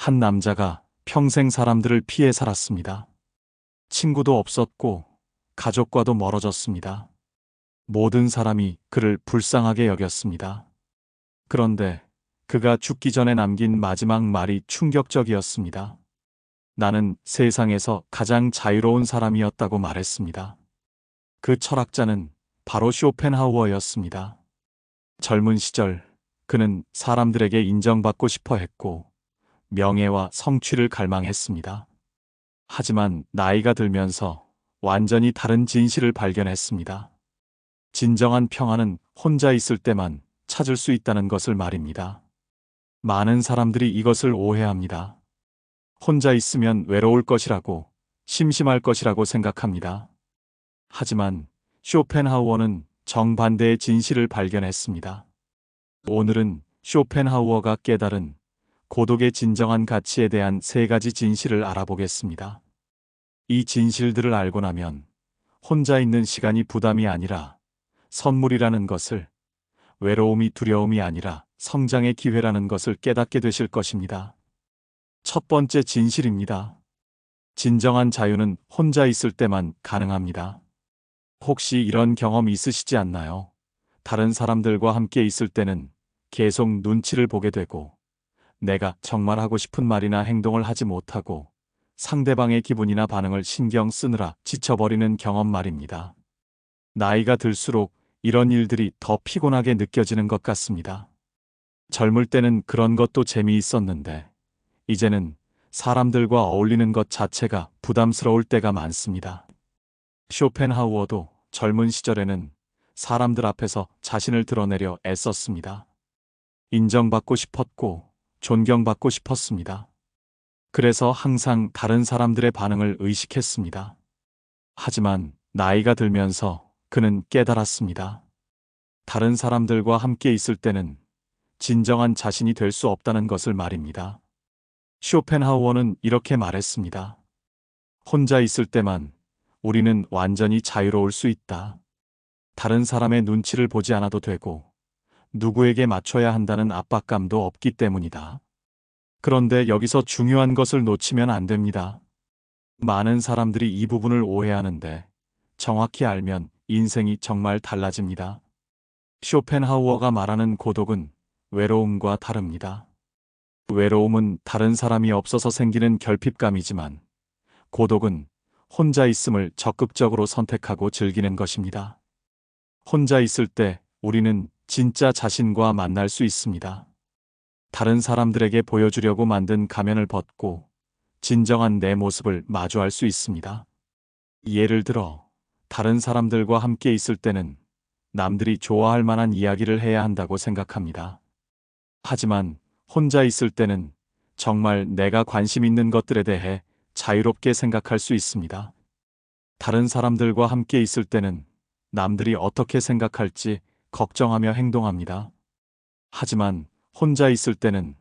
한 남자가 평생 사람들을 피해 살았습니다. 친구도 없었고 가족과도 멀어졌습니다. 모든 사람이 그를 불쌍하게 여겼습니다. 그런데 그가 죽기 전에 남긴 마지막 말이 충격적이었습니다. 나는 세상에서 가장 자유로운 사람이었다고 말했습니다. 그 철학자는 바로 쇼펜하우어였습니다. 젊은 시절 그는 사람들에게 인정받고 싶어 했고 명예와 성취를 갈망했습니다. 하지만 나이가 들면서 완전히 다른 진실을 발견했습니다. 진정한 평화는 혼자 있을 때만 찾을 수 있다는 것을 말입니다. 많은 사람들이 이것을 오해합니다. 혼자 있으면 외로울 것이라고, 심심할 것이라고 생각합니다. 하지만 쇼펜하우어는 정반대의 진실을 발견했습니다. 오늘은 쇼펜하우어가 깨달은 고독의 진정한 가치에 대한 세 가지 진실을 알아보겠습니다. 이 진실들을 알고 나면 혼자 있는 시간이 부담이 아니라 선물이라는 것을, 외로움이 두려움이 아니라 성장의 기회라는 것을 깨닫게 되실 것입니다. 첫 번째 진실입니다. 진정한 자유는 혼자 있을 때만 가능합니다. 혹시 이런 경험 있으시지 않나요? 다른 사람들과 함께 있을 때는 계속 눈치를 보게 되고 내가 정말 하고 싶은 말이나 행동을 하지 못하고 상대방의 기분이나 반응을 신경 쓰느라 지쳐버리는 경험 말입니다. 나이가 들수록 이런 일들이 더 피곤하게 느껴지는 것 같습니다. 젊을 때는 그런 것도 재미있었는데 이제는 사람들과 어울리는 것 자체가 부담스러울 때가 많습니다. 쇼펜하우어도 젊은 시절에는 사람들 앞에서 자신을 드러내려 애썼습니다. 인정받고 싶었고 존경받고 싶었습니다. 그래서 항상 다른 사람들의 반응을 의식했습니다. 하지만 나이가 들면서 그는 깨달았습니다. 다른 사람들과 함께 있을 때는 진정한 자신이 될 수 없다는 것을 말입니다. 쇼펜하우어는 이렇게 말했습니다. 혼자 있을 때만 우리는 완전히 자유로울 수 있다. 다른 사람의 눈치를 보지 않아도 되고 누구에게 맞춰야 한다는 압박감도 없기 때문이다. 그런데 여기서 중요한 것을 놓치면 안 됩니다. 많은 사람들이 이 부분을 오해하는데 정확히 알면 인생이 정말 달라집니다. 쇼펜하우어가 말하는 고독은 외로움과 다릅니다. 외로움은 다른 사람이 없어서 생기는 결핍감이지만 고독은 혼자 있음을 적극적으로 선택하고 즐기는 것입니다. 혼자 있을 때 우리는 진짜 자신과 만날 수 있습니다. 다른 사람들에게 보여주려고 만든 가면을 벗고 진정한 내 모습을 마주할 수 있습니다. 예를 들어 다른 사람들과 함께 있을 때는 남들이 좋아할 만한 이야기를 해야 한다고 생각합니다. 하지만 혼자 있을 때는 정말 내가 관심 있는 것들에 대해 자유롭게 생각할 수 있습니다. 다른 사람들과 함께 있을 때는 남들이 어떻게 생각할지 걱정하며 행동합니다. 하지만 혼자 있을 때는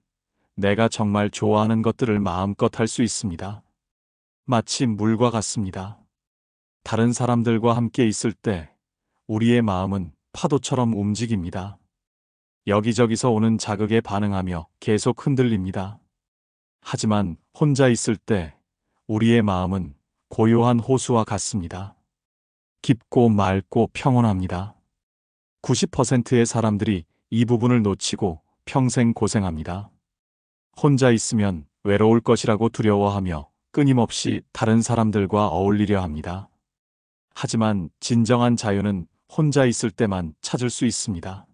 내가 정말 좋아하는 것들을 마음껏 할 수 있습니다. 마치 물과 같습니다. 다른 사람들과 함께 있을 때 우리의 마음은 파도처럼 움직입니다. 여기저기서 오는 자극에 반응하며 계속 흔들립니다. 하지만 혼자 있을 때 우리의 마음은 고요한 호수와 같습니다. 깊고 맑고 평온합니다. 90%의 사람들이 이 부분을 놓치고 평생 고생합니다. 혼자 있으면 외로울 것이라고 두려워하며 끊임없이 다른 사람들과 어울리려 합니다. 하지만 진정한 자유는 혼자 있을 때만 찾을 수 있습니다.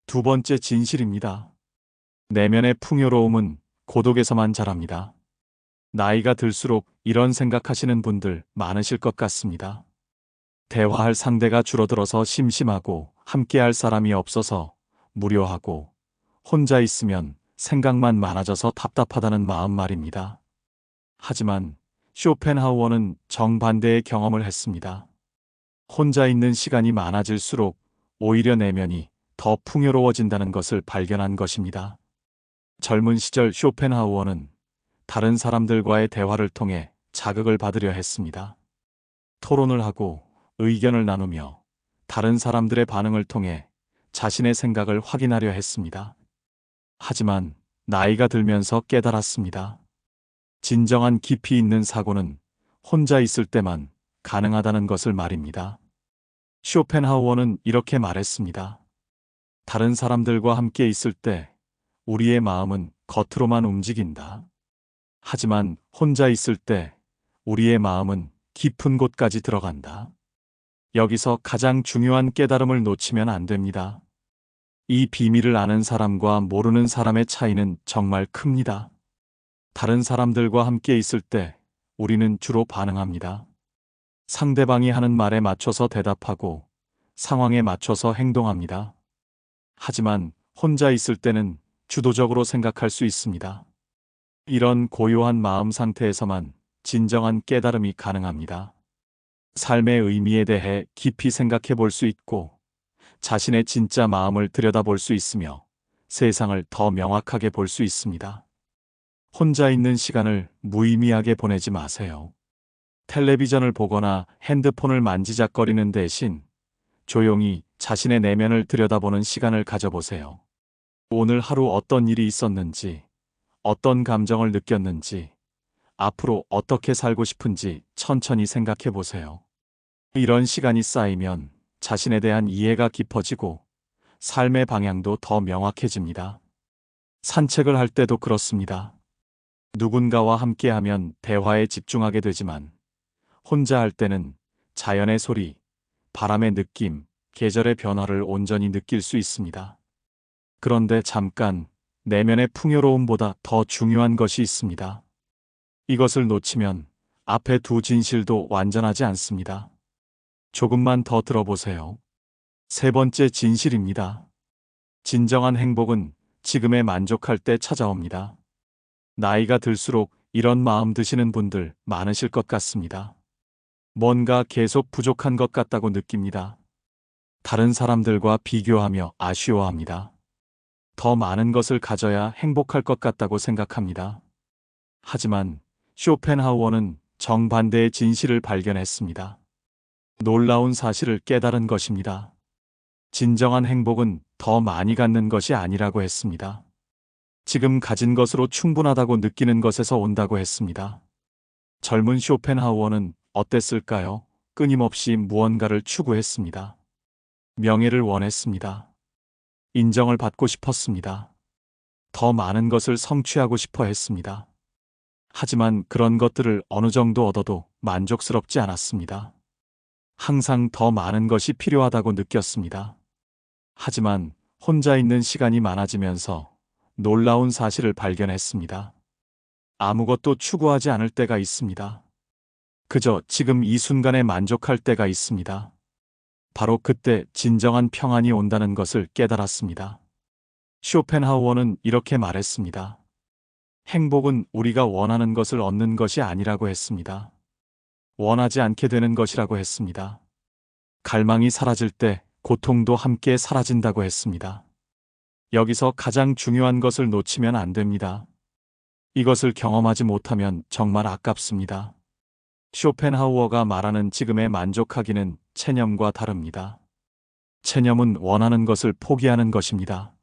두 번째 진실입니다. 내면의 풍요로움은 고독에서만 자랍니다. 나이가 들수록 이런 생각하시는 분들 많으실 것 같습니다. 대화할 상대가 줄어들어서 심심하고 함께할 사람이 없어서 무료하고 혼자 있으면 생각만 많아져서 답답하다는 마음 말입니다. 하지만 쇼펜하우어는 정반대의 경험을 했습니다. 혼자 있는 시간이 많아질수록 오히려 내면이 더 풍요로워진다는 것을 발견한 것입니다. 젊은 시절 쇼펜하우어는 다른 사람들과의 대화를 통해 자극을 받으려 했습니다. 토론을 하고 의견을 나누며 다른 사람들의 반응을 통해 자신의 생각을 확인하려 했습니다. 하지만 나이가 들면서 깨달았습니다. 진정한 깊이 있는 사고는 혼자 있을 때만 가능하다는 것을 말입니다. 쇼펜하우어는 이렇게 말했습니다. 다른 사람들과 함께 있을 때 우리의 마음은 겉으로만 움직인다. 하지만 혼자 있을 때 우리의 마음은 깊은 곳까지 들어간다. 여기서 가장 중요한 깨달음을 놓치면 안 됩니다. 이 비밀을 아는 사람과 모르는 사람의 차이는 정말 큽니다. 다른 사람들과 함께 있을 때 우리는 주로 반응합니다. 상대방이 하는 말에 맞춰서 대답하고 상황에 맞춰서 행동합니다. 하지만 혼자 있을 때는 주도적으로 생각할 수 있습니다. 이런 고요한 마음 상태에서만 진정한 깨달음이 가능합니다. 삶의 의미에 대해 깊이 생각해 볼 수 있고 자신의 진짜 마음을 들여다볼 수 있으며 세상을 더 명확하게 볼 수 있습니다. 혼자 있는 시간을 무의미하게 보내지 마세요. 텔레비전을 보거나 핸드폰을 만지작거리는 대신 조용히 자신의 내면을 들여다보는 시간을 가져보세요. 오늘 하루 어떤 일이 있었는지, 어떤 감정을 느꼈는지, 앞으로 어떻게 살고 싶은지 천천히 생각해 보세요. 이런 시간이 쌓이면 자신에 대한 이해가 깊어지고 삶의 방향도 더 명확해집니다. 산책을 할 때도 그렇습니다. 누군가와 함께하면 대화에 집중하게 되지만 혼자 할 때는 자연의 소리, 바람의 느낌, 계절의 변화를 온전히 느낄 수 있습니다. 그런데 잠깐 내면의 풍요로움보다 더 중요한 것이 있습니다. 이것을 놓치면 앞에 두 진실도 완전하지 않습니다. 조금만 더 들어보세요. 세 번째 진실입니다. 진정한 행복은 지금에 만족할 때 찾아옵니다. 나이가 들수록 이런 마음 드시는 분들 많으실 것 같습니다. 뭔가 계속 부족한 것 같다고 느낍니다. 다른 사람들과 비교하며 아쉬워합니다. 더 많은 것을 가져야 행복할 것 같다고 생각합니다. 하지만 쇼펜하우어는 정반대의 진실을 발견했습니다. 놀라운 사실을 깨달은 것입니다. 진정한 행복은 더 많이 갖는 것이 아니라고 했습니다. 지금 가진 것으로 충분하다고 느끼는 것에서 온다고 했습니다. 젊은 쇼펜하우어는 어땠을까요? 끊임없이 무언가를 추구했습니다. 명예를 원했습니다. 인정을 받고 싶었습니다. 더 많은 것을 성취하고 싶어 했습니다. 하지만 그런 것들을 어느 정도 얻어도 만족스럽지 않았습니다. 항상 더 많은 것이 필요하다고 느꼈습니다. 하지만 혼자 있는 시간이 많아지면서 놀라운 사실을 발견했습니다. 아무것도 추구하지 않을 때가 있습니다. 그저 지금 이 순간에 만족할 때가 있습니다. 바로 그때 진정한 평안이 온다는 것을 깨달았습니다. 쇼펜하우어는 이렇게 말했습니다. 행복은 우리가 원하는 것을 얻는 것이 아니라고 했습니다. 원하지 않게 되는 것이라고 했습니다. 갈망이 사라질 때 고통도 함께 사라진다고 했습니다. 여기서 가장 중요한 것을 놓치면 안 됩니다. 이것을 경험하지 못하면 정말 아깝습니다. 쇼펜하우어가 말하는 지금의 만족하기는 체념과 다릅니다. 체념은 원하는 것을 포기하는 것입니다.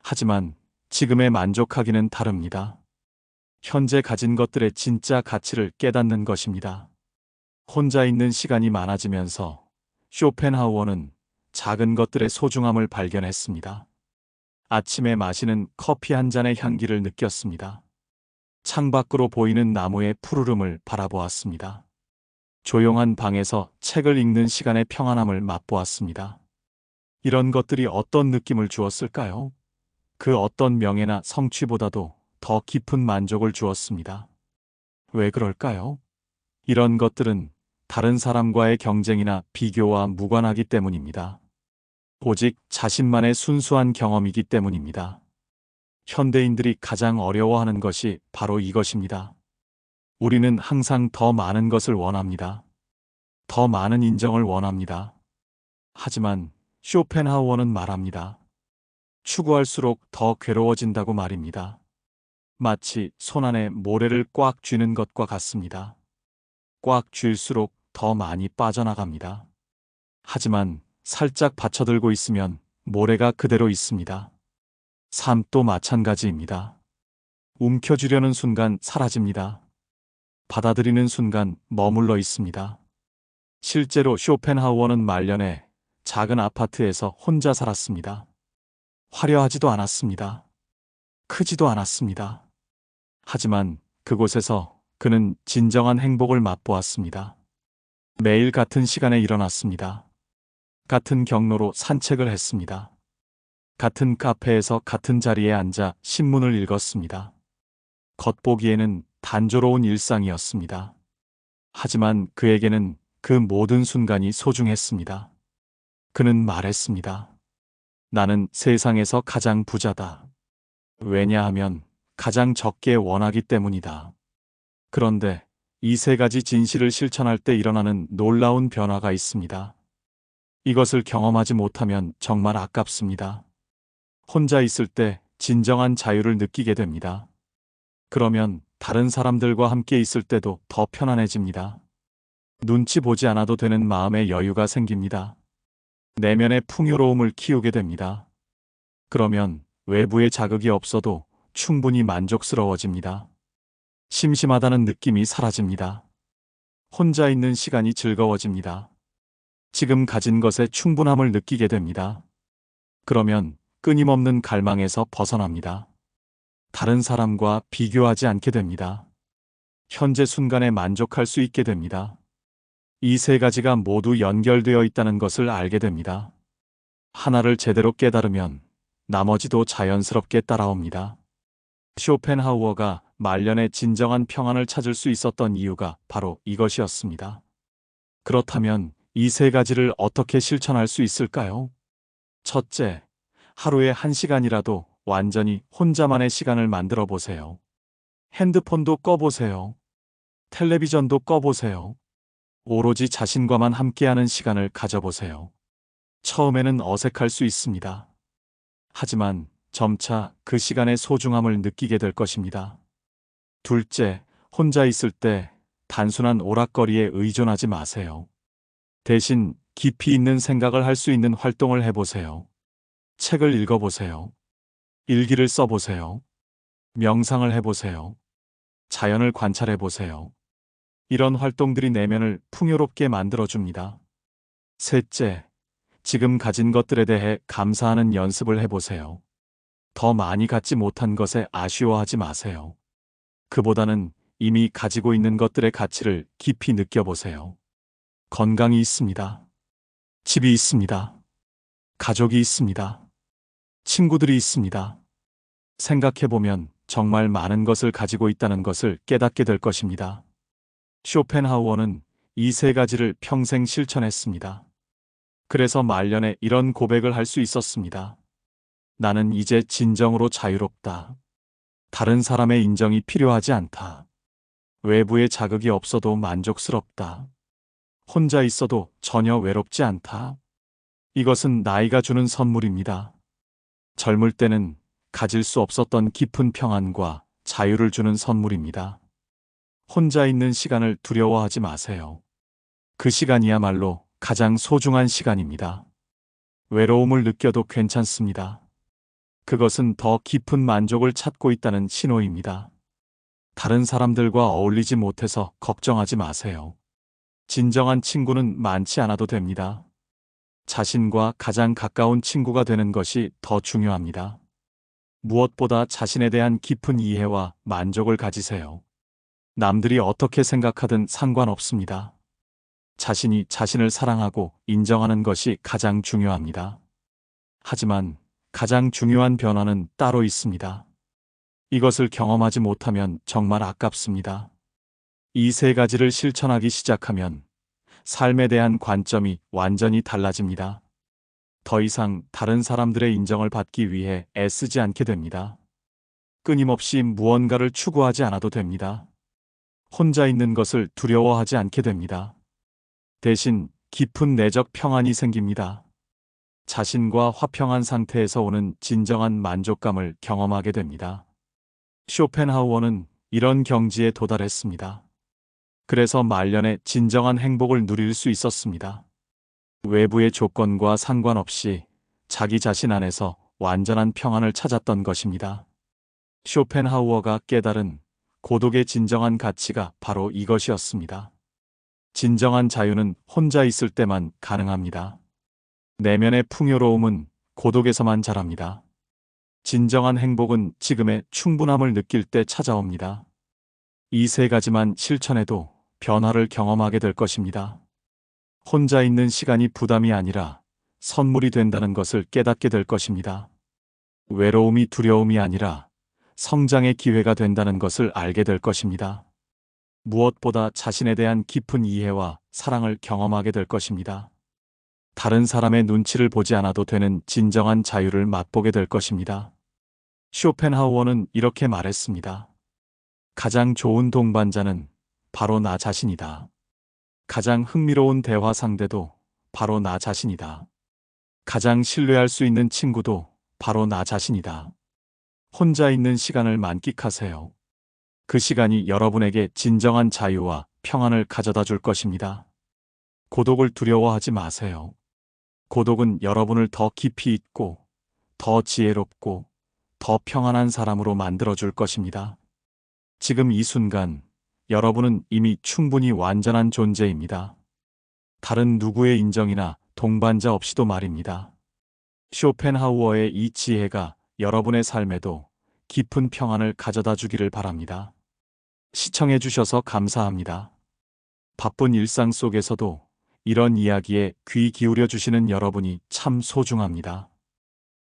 하지만 지금의 만족하기는 다릅니다. 현재 가진 것들의 진짜 가치를 깨닫는 것입니다. 혼자 있는 시간이 많아지면서 쇼펜하우어는 작은 것들의 소중함을 발견했습니다. 아침에 마시는 커피 한 잔의 향기를 느꼈습니다. 창밖으로 보이는 나무의 푸르름을 바라보았습니다. 조용한 방에서 책을 읽는 시간의 평안함을 맛보았습니다. 이런 것들이 어떤 느낌을 주었을까요? 그 어떤 명예나 성취보다도 더 깊은 만족을 주었습니다. 왜 그럴까요? 이런 것들은 다른 사람과의 경쟁이나 비교와 무관하기 때문입니다. 오직 자신만의 순수한 경험이기 때문입니다. 현대인들이 가장 어려워하는 것이 바로 이것입니다. 우리는 항상 더 많은 것을 원합니다. 더 많은 인정을 원합니다. 하지만 쇼펜하우어는 말합니다. 추구할수록 더 괴로워진다고 말입니다. 마치 손 안에 모래를 꽉 쥐는 것과 같습니다. 꽉 쥘수록 더 많이 빠져나갑니다. 하지만 살짝 받쳐들고 있으면 모래가 그대로 있습니다. 삶도 마찬가지입니다. 움켜쥐려는 순간 사라집니다. 받아들이는 순간 머물러 있습니다. 실제로 쇼펜하우어는 말년에 작은 아파트에서 혼자 살았습니다. 화려하지도 않았습니다. 크지도 않았습니다. 하지만 그곳에서 그는 진정한 행복을 맛보았습니다. 매일 같은 시간에 일어났습니다. 같은 경로로 산책을 했습니다. 같은 카페에서 같은 자리에 앉아 신문을 읽었습니다. 겉보기에는 단조로운 일상이었습니다. 하지만 그에게는 그 모든 순간이 소중했습니다. 그는 말했습니다. 나는 세상에서 가장 부자다. 왜냐하면 가장 적게 원하기 때문이다. 그런데 이 세 가지 진실을 실천할 때 일어나는 놀라운 변화가 있습니다. 이것을 경험하지 못하면 정말 아깝습니다. 혼자 있을 때 진정한 자유를 느끼게 됩니다. 그러면 다른 사람들과 함께 있을 때도 더 편안해집니다. 눈치 보지 않아도 되는 마음의 여유가 생깁니다. 내면의 풍요로움을 키우게 됩니다. 그러면 외부의 자극이 없어도 충분히 만족스러워집니다. 심심하다는 느낌이 사라집니다. 혼자 있는 시간이 즐거워집니다. 지금 가진 것에 충분함을 느끼게 됩니다. 그러면 끊임없는 갈망에서 벗어납니다. 다른 사람과 비교하지 않게 됩니다. 현재 순간에 만족할 수 있게 됩니다. 이 세 가지가 모두 연결되어 있다는 것을 알게 됩니다. 하나를 제대로 깨달으면 나머지도 자연스럽게 따라옵니다. 쇼펜하우어가 말년에 진정한 평안을 찾을 수 있었던 이유가 바로 이것이었습니다. 그렇다면 이 세 가지를 어떻게 실천할 수 있을까요? 첫째, 하루에 1시간이라도 완전히 혼자만의 시간을 만들어 보세요. 핸드폰도 꺼보세요. 텔레비전도 꺼보세요. 오로지 자신과만 함께하는 시간을 가져보세요. 처음에는 어색할 수 있습니다. 하지만 점차 그 시간의 소중함을 느끼게 될 것입니다. 둘째, 혼자 있을 때 단순한 오락거리에 의존하지 마세요. 대신 깊이 있는 생각을 할 수 있는 활동을 해보세요. 책을 읽어보세요. 일기를 써보세요. 명상을 해보세요. 자연을 관찰해보세요. 이런 활동들이 내면을 풍요롭게 만들어줍니다. 셋째, 지금 가진 것들에 대해 감사하는 연습을 해보세요. 더 많이 갖지 못한 것에 아쉬워하지 마세요. 그보다는 이미 가지고 있는 것들의 가치를 깊이 느껴보세요. 건강이 있습니다. 집이 있습니다. 가족이 있습니다. 친구들이 있습니다. 생각해보면 정말 많은 것을 가지고 있다는 것을 깨닫게 될 것입니다. 쇼펜하우어는 이 세 가지를 평생 실천했습니다. 그래서 말년에 이런 고백을 할 수 있었습니다. 나는 이제 진정으로 자유롭다. 다른 사람의 인정이 필요하지 않다. 외부의 자극이 없어도 만족스럽다. 혼자 있어도 전혀 외롭지 않다. 이것은 나이가 주는 선물입니다. 젊을 때는 가질 수 없었던 깊은 평안과 자유를 주는 선물입니다. 혼자 있는 시간을 두려워하지 마세요. 그 시간이야말로 가장 소중한 시간입니다. 외로움을 느껴도 괜찮습니다. 그것은 더 깊은 만족을 찾고 있다는 신호입니다. 다른 사람들과 어울리지 못해서 걱정하지 마세요. 진정한 친구는 많지 않아도 됩니다. 자신과 가장 가까운 친구가 되는 것이 더 중요합니다. 무엇보다 자신에 대한 깊은 이해와 만족을 가지세요. 남들이 어떻게 생각하든 상관없습니다. 자신이 자신을 사랑하고 인정하는 것이 가장 중요합니다. 하지만 가장 중요한 변화는 따로 있습니다. 이것을 경험하지 못하면 정말 아깝습니다. 이 세 가지를 실천하기 시작하면 삶에 대한 관점이 완전히 달라집니다. 더 이상 다른 사람들의 인정을 받기 위해 애쓰지 않게 됩니다. 끊임없이 무언가를 추구하지 않아도 됩니다. 혼자 있는 것을 두려워하지 않게 됩니다. 대신 깊은 내적 평안이 생깁니다. 자신과 화평한 상태에서 오는 진정한 만족감을 경험하게 됩니다. 쇼펜하우어는 이런 경지에 도달했습니다. 그래서 말년에 진정한 행복을 누릴 수 있었습니다. 외부의 조건과 상관없이 자기 자신 안에서 완전한 평안을 찾았던 것입니다. 쇼펜하우어가 깨달은 고독의 진정한 가치가 바로 이것이었습니다. 진정한 자유는 혼자 있을 때만 가능합니다. 내면의 풍요로움은 고독에서만 자랍니다. 진정한 행복은 지금의 충분함을 느낄 때 찾아옵니다. 이 세 가지만 실천해도 변화를 경험하게 될 것입니다. 혼자 있는 시간이 부담이 아니라 선물이 된다는 것을 깨닫게 될 것입니다. 외로움이 두려움이 아니라 성장의 기회가 된다는 것을 알게 될 것입니다. 무엇보다 자신에 대한 깊은 이해와 사랑을 경험하게 될 것입니다. 다른 사람의 눈치를 보지 않아도 되는 진정한 자유를 맛보게 될 것입니다. 쇼펜하우어는 이렇게 말했습니다. 가장 좋은 동반자는 바로 나 자신이다. 가장 흥미로운 대화 상대도 바로 나 자신이다. 가장 신뢰할 수 있는 친구도 바로 나 자신이다. 혼자 있는 시간을 만끽하세요. 그 시간이 여러분에게 진정한 자유와 평안을 가져다 줄 것입니다. 고독을 두려워하지 마세요. 고독은 여러분을 더 깊이 있고, 더 지혜롭고, 더 평안한 사람으로 만들어 줄 것입니다. 지금 이 순간, 여러분은 이미 충분히 완전한 존재입니다. 다른 누구의 인정이나 동반자 없이도 말입니다. 쇼펜하우어의 이 지혜가 여러분의 삶에도 깊은 평안을 가져다 주기를 바랍니다. 시청해 주셔서 감사합니다. 바쁜 일상 속에서도 이런 이야기에 귀 기울여 주시는 여러분이 참 소중합니다.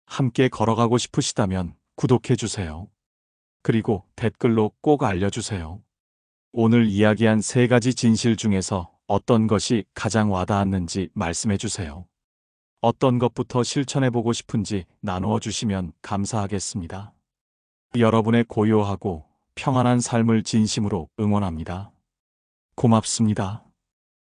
함께 걸어가고 싶으시다면 구독해 주세요. 그리고 댓글로 꼭 알려주세요. 오늘 이야기한 세 가지 진실 중에서 어떤 것이 가장 와닿았는지 말씀해 주세요. 어떤 것부터 실천해보고 싶은지 나누어 주시면 감사하겠습니다. 여러분의 고요하고 평안한 삶을 진심으로 응원합니다. 고맙습니다.